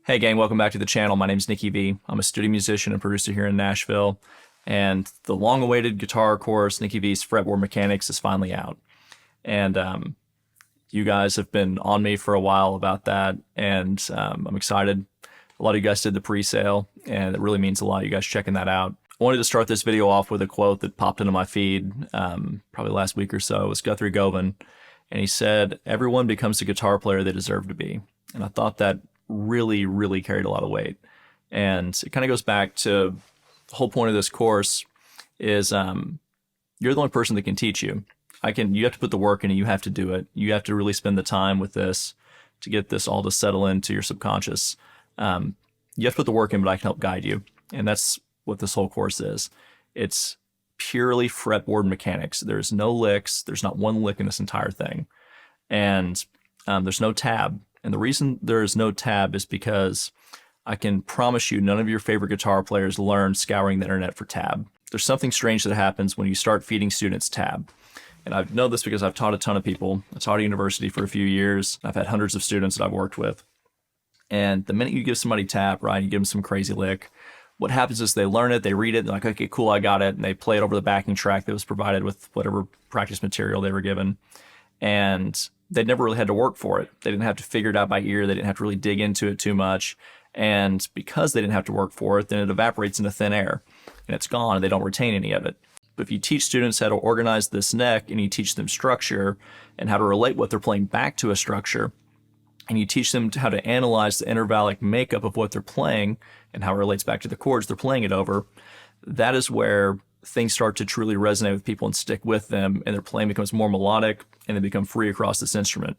Hey gang, welcome back to the channel. My name's Nicky V. I'm a studio musician and producer here in Nashville, and the long-awaited guitar course, Nicky V's Fretboard Mechanics, is finally out. And you guys have been on me for a while about that, and I'm excited. A lot of you guys did the pre-sale, and it really means a lot, you guys checking that out. I wanted to start this video off with a quote that popped into my feed probably last week or so. It was Guthrie Govan, and he said, "Everyone becomes the guitar player they deserve to be." And I thought that really carried a lot of weight. And it kind of goes back to the whole point of this course is you're the only person that can teach you. You have to put the work in and you have to do it. You have to really spend the time with this to get this all to settle into your subconscious. You have to put the work in, but I can help guide you. And that's what this whole course is. It's purely fretboard mechanics. There's no licks. There's not one lick in this entire thing. And there's no tab. And the reason there is no tab is because I can promise you none of your favorite guitar players learn scouring the internet for tab. There's something strange that happens when you start feeding students tab. And I know this because I've taught a ton of people. I taught at university for a few years. I've had hundreds of students that I've worked with. And the minute you give somebody tab, right, you give them some crazy lick, what happens is they learn it, they read it, they're like, okay, cool, I got it. And they play it over the backing track that was provided with whatever practice material they were given. And they never really had to work for it. They didn't have to figure it out by ear. They didn't have to really dig into it too much. And because they didn't have to work for it, then it evaporates into thin air and it's gone and they don't retain any of it. But if you teach students how to organize this neck and you teach them structure and how to relate what they're playing back to a structure, and you teach them how to analyze the intervallic makeup of what they're playing and how it relates back to the chords they're playing it over, that is where things start to truly resonate with people and stick with them, and their playing becomes more melodic and they become free across this instrument.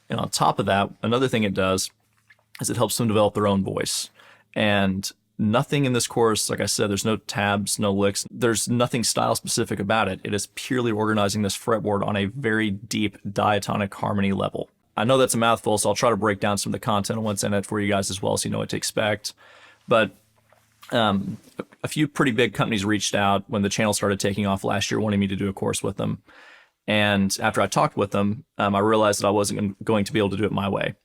And on top of that, another thing it does is it helps them develop their own voice. And nothing in this course, like I said, there's no tabs, no licks, there's nothing style specific about it. It is purely organizing this fretboard on a very deep diatonic harmony level. I know that's a mouthful, so I'll try to break down some of the content and what's in it for you guys as well, so you know what to expect. But a few pretty big companies reached out when the channel started taking off last year, wanting me to do a course with them. And after I talked with them, I realized that I wasn't going to be able to do it my way.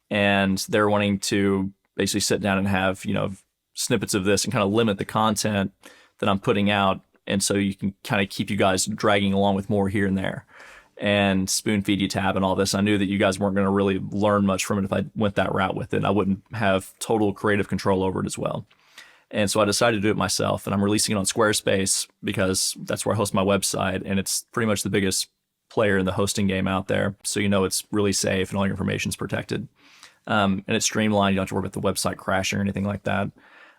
And they're wanting to basically sit down and have, snippets of this and kind of limit the content that I'm putting out. And so you can kind of keep you guys dragging along with more here and there and spoon feed you tab and all this. I knew that you guys weren't going to really learn much from it if I went that route with it. I wouldn't have total creative control over it as well. And so I decided to do it myself, and I'm releasing it on Squarespace because that's where I host my website, and it's pretty much the biggest player in the hosting game out there. So it's really safe and all your information is protected. And it's streamlined. You don't have to worry about the website crashing or anything like that.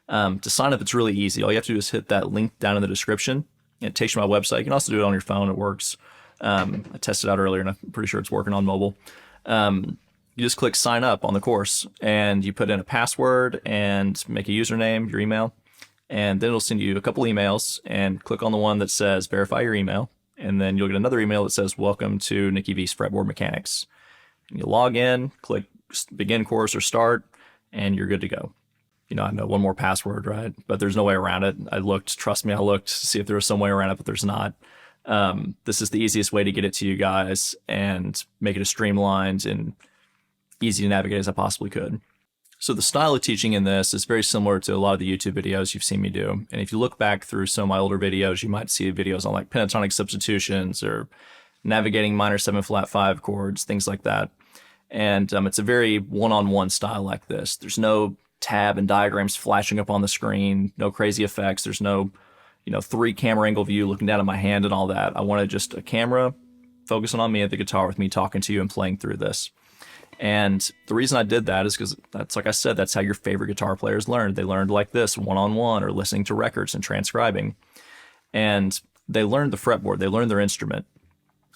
To sign up, it's really easy. All you have to do is hit that link down in the description, and it takes you to my website. You can also do it on your phone. It works. I tested it out earlier, and I'm pretty sure it's working on mobile. You just click sign up on the course and you put in a password and make a username, your email, and then it'll send you a couple emails, and click on the one that says verify your email. And then you'll get another email that says welcome to Nicky V's Fretboard Mechanics. And you log in, click begin course or start, and you're good to go. I know one more password, right? But there's no way around it. I looked to see if there was some way around it, but there's not. This is the easiest way to get it to you guys and make it as streamlined and easy to navigate as I possibly could. So the style of teaching in this is very similar to a lot of the YouTube videos you've seen me do. And if you look back through some of my older videos, you might see videos on like Pentatonic Substitutions or navigating minor 7-flat-5 chords, things like that. And it's a very one-on-one style like this. There's no tab and diagrams flashing up on the screen, no crazy effects. There's no, 3 camera angle view looking down at my hand and all that. I wanted just a camera focusing on me at the guitar with me talking to you and playing through this. And the reason I did that is because that's, like I said, that's how your favorite guitar players learned. They learned like this, one-on-one, or listening to records and transcribing. And they learned the fretboard, they learned their instrument.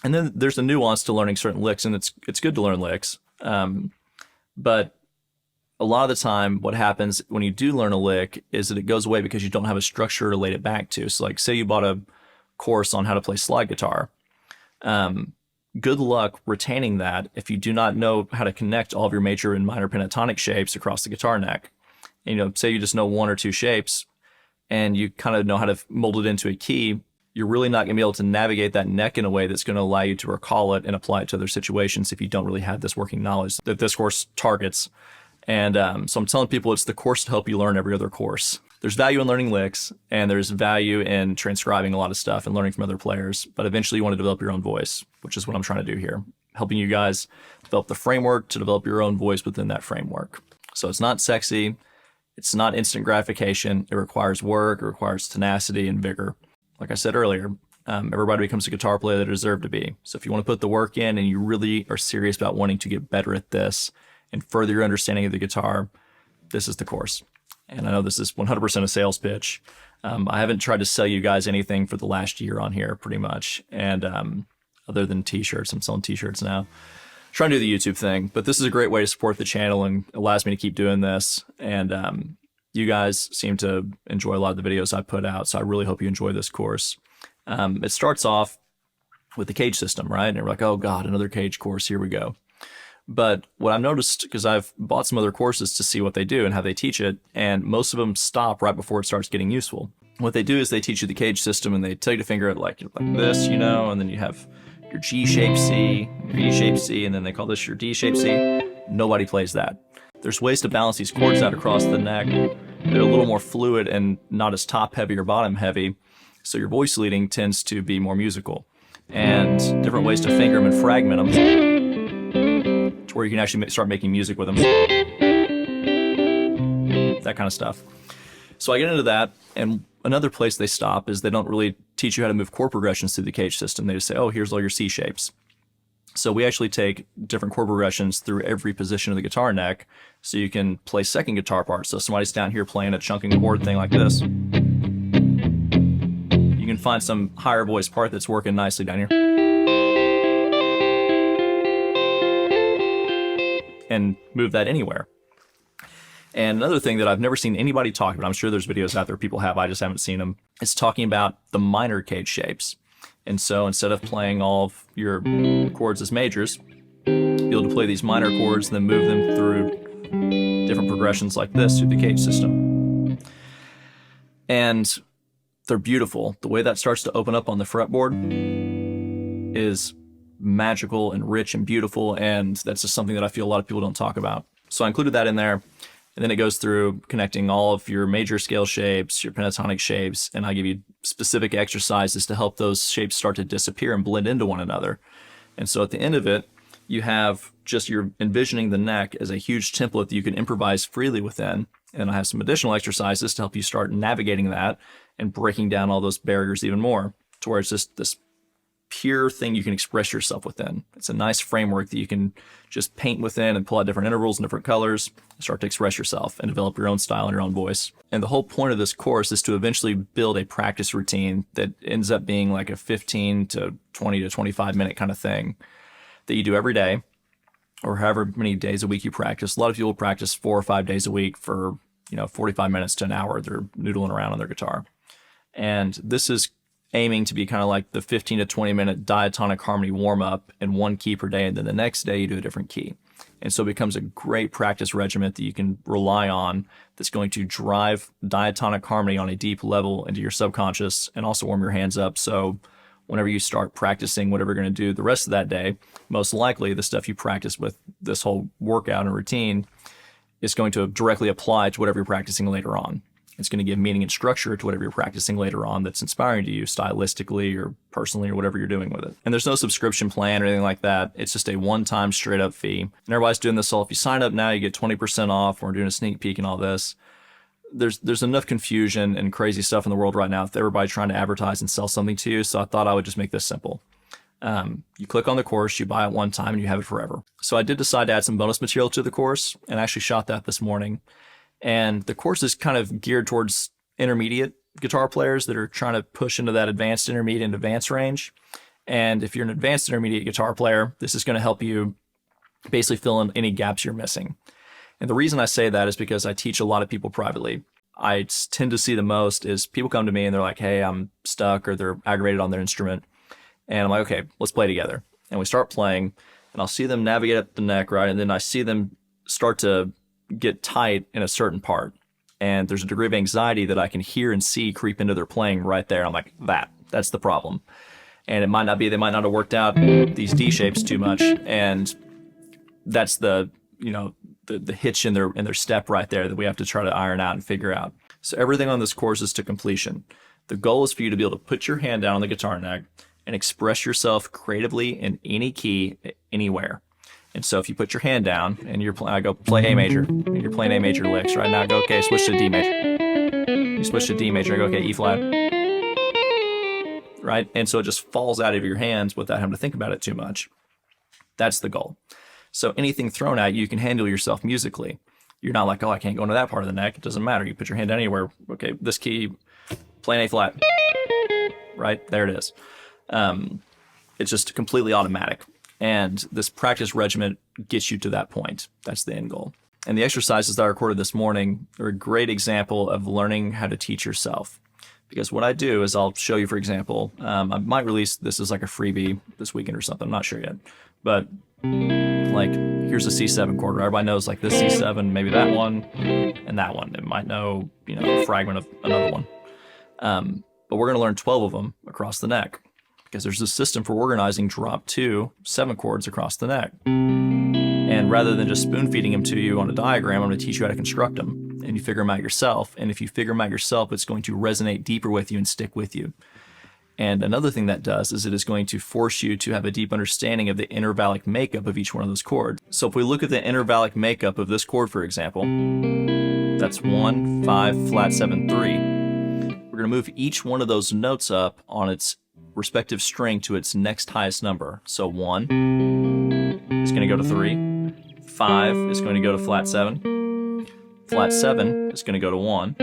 And then there's a nuance to learning certain licks, and it's good to learn licks. But a lot of the time, what happens when you do learn a lick is that it goes away because you don't have a structure to relate it back to. So like, say you bought a course on how to play slide guitar. Good luck retaining that if you do not know how to connect all of your major and minor pentatonic shapes across the guitar neck. And, say you just know 1 or 2 shapes and you kind of know how to mold it into a key, you're really not going to be able to navigate that neck in a way that's going to allow you to recall it and apply it to other situations if you don't really have this working knowledge that this course targets. And so I'm telling people it's the course to help you learn every other course. There's value in learning licks, and there's value in transcribing a lot of stuff and learning from other players, but eventually you want to develop your own voice, which is what I'm trying to do here, helping you guys develop the framework to develop your own voice within that framework. So it's not sexy, it's not instant gratification, it requires work, it requires tenacity and vigor. Like I said earlier, everybody becomes a guitar player they deserve to be. So if you want to put the work in and you really are serious about wanting to get better at this and further your understanding of the guitar, this is the course. And I know this is 100% a sales pitch. I haven't tried to sell you guys anything for the last year on here, pretty much. And other than t-shirts, I'm selling t-shirts now. Trying to do the YouTube thing, but this is a great way to support the channel and allows me to keep doing this. And you guys seem to enjoy a lot of the videos I put out, so I really hope you enjoy this course. It starts off with the CADED system, right? And you're like, oh God, another CADED course, here we go. But what I've noticed, because I've bought some other courses to see what they do and how they teach it, and most of them stop right before it starts getting useful. What they do is they teach you the CADED system and they tell you to finger it like this, you know, and then you have your G-shaped C, your E-shaped C, and then they call this your D-shaped C. Nobody plays that. There's ways to balance these chords out across the neck. They're a little more fluid and not as top heavy or bottom heavy, so your voice leading tends to be more musical. And different ways to finger them and fragment them, to where you can actually start making music with them. That kind of stuff. So I get into that, and another place they stop is they don't really teach you how to move chord progressions through the CADED system. They just say, oh, here's all your C shapes. So we actually take different chord progressions through every position of the guitar neck, so you can play second guitar parts. So somebody's down here playing a chunking chord thing like this. You can find some higher voice part that's working nicely down here, and move that anywhere. And another thing that I've never seen anybody talk about, I'm sure there's videos out there people have, I just haven't seen them, is talking about the minor CADED shapes. And so instead of playing all of your chords as majors, you'll be able to play these minor chords and then move them through different progressions like this through the CADED system. And they're beautiful. The way that starts to open up on the fretboard is magical and rich and beautiful, and that's just something that I feel a lot of people don't talk about. So I included that in there, and then it goes through connecting all of your major scale shapes, your pentatonic shapes, and I give you specific exercises to help those shapes start to disappear and blend into one another. And so at the end of it, you have just, you're envisioning the neck as a huge template that you can improvise freely within, and I have some additional exercises to help you start navigating that and breaking down all those barriers even more, to where it's just this pure thing you can express yourself within. It's a nice framework that you can just paint within and pull out different intervals and different colors, and start to express yourself and develop your own style and your own voice. And the whole point of this course is to eventually build a practice routine that ends up being like a 15 to 20 to 25 minute kind of thing that you do every day, or however many days a week you practice. A lot of people practice 4 or 5 days a week for, 45 minutes to an hour. They're noodling around on their guitar. And this is aiming to be kind of like the 15 to 20 minute diatonic harmony warm up in one key per day, and then the next day you do a different key. And so it becomes a great practice regimen that you can rely on, that's going to drive diatonic harmony on a deep level into your subconscious and also warm your hands up. So whenever you start practicing whatever you're going to do the rest of that day, most likely the stuff you practice with this whole workout and routine is going to directly apply to whatever you're practicing later on. It's going to give meaning and structure to whatever you're practicing later on that's inspiring to you stylistically or personally or whatever you're doing with it. And there's no subscription plan or anything like that. It's just a one-time straight up fee. And everybody's doing this all. If you sign up now, you get 20% off. We're doing a sneak peek and all this. There's enough confusion and crazy stuff in the world right now with everybody trying to advertise and sell something to you. So I thought I would just make this simple. You click on the course, you buy it one time, and you have it forever. So I did decide to add some bonus material to the course, and I actually shot that this morning. And the course is kind of geared towards intermediate guitar players that are trying to push into that advanced, intermediate, and advanced range. And if you're an advanced intermediate guitar player, this is going to help you basically fill in any gaps you're missing. And the reason I say that is because I teach a lot of people privately. I tend to see the most is people come to me and they're like, hey, I'm stuck, or they're aggravated on their instrument. And I'm like, okay, let's play together. And we start playing, and I'll see them navigate up the neck, right? And then I see them start to get tight in a certain part. And there's a degree of anxiety that I can hear and see creep into their playing right there. I'm like, that's the problem. And it might not be, they might not have worked out these D shapes too much. And that's the the hitch in their step right there that we have to try to iron out and figure out. So everything on this course is to completion. The goal is for you to be able to put your hand down on the guitar neck and express yourself creatively in any key, anywhere. And so if you put your hand down and I go play A major, and you're playing A major licks, right? Now I go, okay, switch to D major. You switch to D major, I go, okay, E flat. Right? And so it just falls out of your hands without having to think about it too much. That's the goal. So anything thrown at you, you can handle yourself musically. You're not like, oh, I can't go into that part of the neck. It doesn't matter. You put your hand down anywhere. Okay, this key, playing A flat. Right? There it is. It's just completely automatic. And this practice regimen gets you to that point. That's the end goal. And the exercises that I recorded this morning are a great example of learning how to teach yourself. Because what I do is I'll show you, for example, I might release this as like a freebie this weekend or something. I'm not sure yet. But like, here's a C7 chord. Where everybody knows like this C7, maybe that one, and that one. It might know, a fragment of another one. But we're going to learn 12 of them across the neck. Because there's this system for organizing drop 2 7 chords across the neck. And rather than just spoon feeding them to you on a diagram, I'm going to teach you how to construct them. And you figure them out yourself. And if you figure them out yourself, it's going to resonate deeper with you and stick with you. And another thing that does is it is going to force you to have a deep understanding of the intervallic makeup of each one of those chords. So if we look at the intervallic makeup of this chord, for example, that's 1, 5, flat 7, 3. We're going to move each one of those notes up on its respective string to its next highest number. So 1 is going to go to 3, 5 is going to go to flat 7, flat 7 is going to go to 1,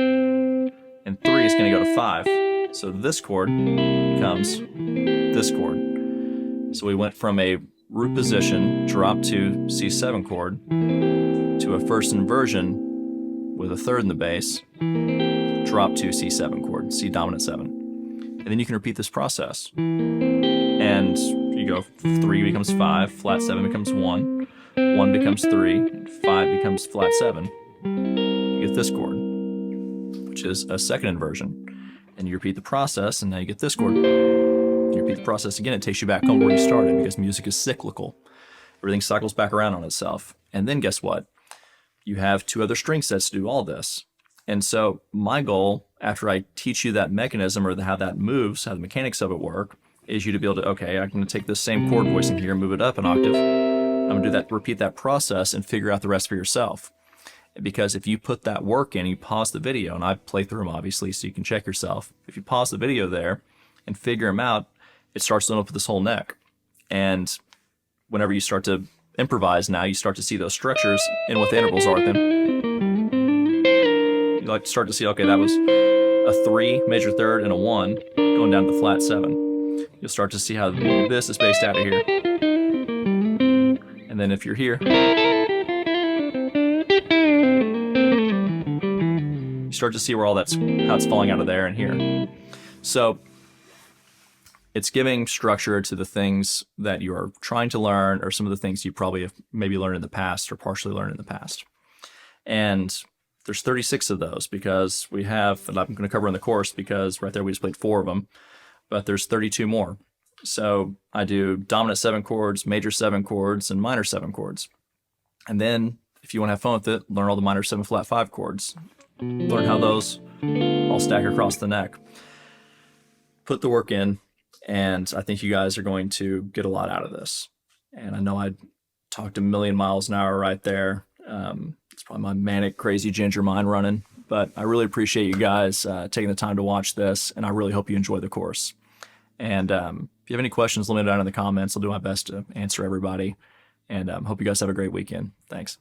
and 3 is going to go to 5. So this chord becomes this chord. So we went from a root position, drop 2 C7 chord, to a first inversion with a third in the bass, drop 2 C7 chord, C dominant 7. And then you can repeat this process. And you go 3 becomes 5, flat 7 becomes 1, 1 becomes 3, 5 becomes flat 7. You get this chord, which is a second inversion. And you repeat the process, and now you get this chord. You repeat the process again, it takes you back home where you started, because music is cyclical. Everything cycles back around on itself. And then guess what? You have 2 other string sets to do all this. And so my goal, after I teach you that mechanism or how that moves, how the mechanics of it work, is you to be able to, okay, I'm going to take this same chord voicing here and move it up an octave. I'm going to do that, repeat that process and figure out the rest for yourself. Because if you put that work in, you pause the video, and I play through them obviously so you can check yourself. If you pause the video there and figure them out, it starts to open up this whole neck. And whenever you start to improvise now, you start to see those structures and what the intervals are with them. You like to start to see, okay, that was a 3, major third, and a 1 going down to the flat 7. You'll start to see how this is spaced out of here. And then if you're here, you start to see where how it's falling out of there and here. So it's giving structure to the things that you are trying to learn, or some of the things you probably have maybe learned in the past or partially learned in the past. And there's 36 of those, because we have, and I'm going to cover in the course because right there we just played 4 of them, but there's 32 more. So I do dominant 7 chords, major 7 chords, and minor 7 chords. And then if you want to have fun with it, learn all the minor 7 flat 5 chords. Learn how those all stack across the neck. Put the work in, and I think you guys are going to get a lot out of this. And I know I talked a million miles an hour right there. It's probably my manic, crazy ginger mind running, but I really appreciate you guys taking the time to watch this, and I really hope you enjoy the course. And if you have any questions, let me know down in the comments. I'll do my best to answer everybody, and hope you guys have a great weekend. Thanks.